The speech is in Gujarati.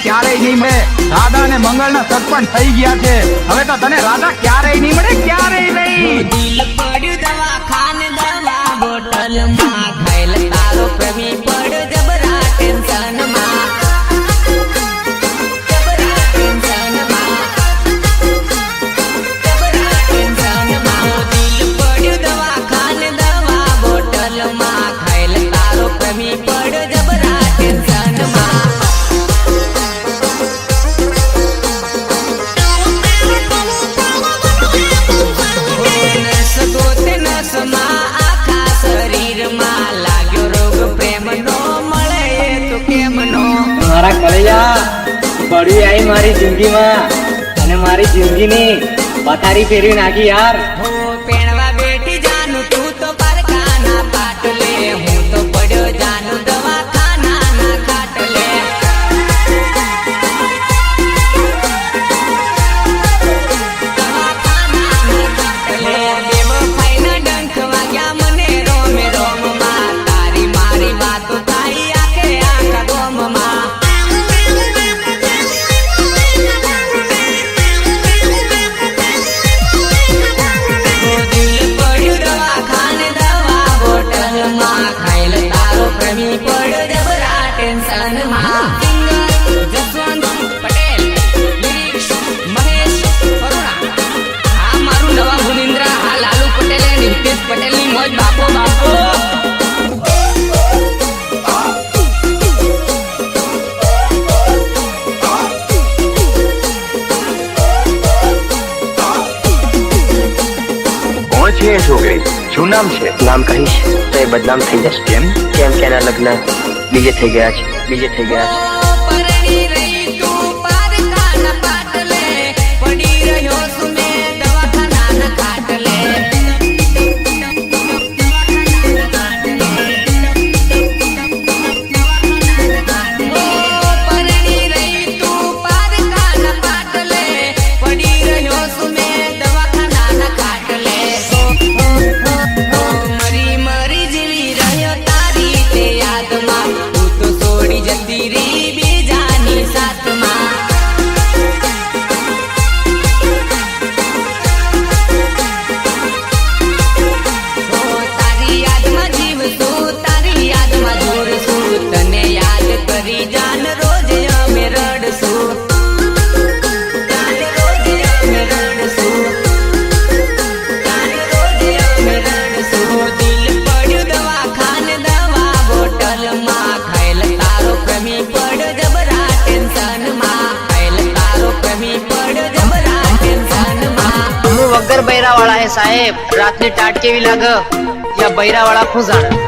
ક્યારેય નહીં મળે. રાધા અને મંગળના સરપંચ થઈ ગયા છે. હવે તો તને રાધા ક્યારેય નહીં મળે, ક્યારેય નહીં. દિલ પડ્યું દવાખાને દવા બોટલમાં ખાયલ તારો પ્રેમી પડ જબરા ટેન્શનમાં મારા કળૈયા પડ્યું આવી મારી જિંદગીમાં અને મારી જિંદગીની પથારી ફેરવી નાખી યાર. પેણવા બેઠી જાનું તું તો પારકાના પાટલે હું તો પડ્યો જાનું દવાખાના ના ખાટલે બેવફાઈના ડંખ વાગ્યા મને રોમે રોમમાં તારી મારી વાતો થાય આખે આખા ગોમમાં પટેલની મોજ બાપો બાપો કોણ છે એ છોકરી? શું નામ છે? નામ કહીશ તો એ બદનામ થઈ જશે. કેમ? કેમ કે એના લગ્ન બીજે થઈ ગયા છે. પરણી રહી તું પારકાના પાટલે પડી રહ્યો છું મેં દવાખાના ખાટલે પરણી રહી તું પારકાના પાટલે પડી રહ્યો છું મેં દવાખાના ખાટલે મરી મરી જીવી રહ્યો તારી તે યાદમાં તું તો છોડી જતી રહી બીજાની સાથમાં તારી યાદમાં જીવશું તારી યાદમાં જોડશું તને યાદ કરી જાન રોજ અમે રડશું જાન રોજ અમે રડશું જાન રોજ અમે રડશું દિલ પડ્યું દવાખાને દવા બોટલમાં ખાયલ તારો પ્રેમી પડ જબરા ટેન્શનમાં ખાયલ તારો પ્રેમી પડ જબરા ટેન્શનમાં વગર બૈરા વાળા હે સાહેબ. રાતની ટાટ કેવી લાગે યા બૈરા વાળા ખુશ જાણે.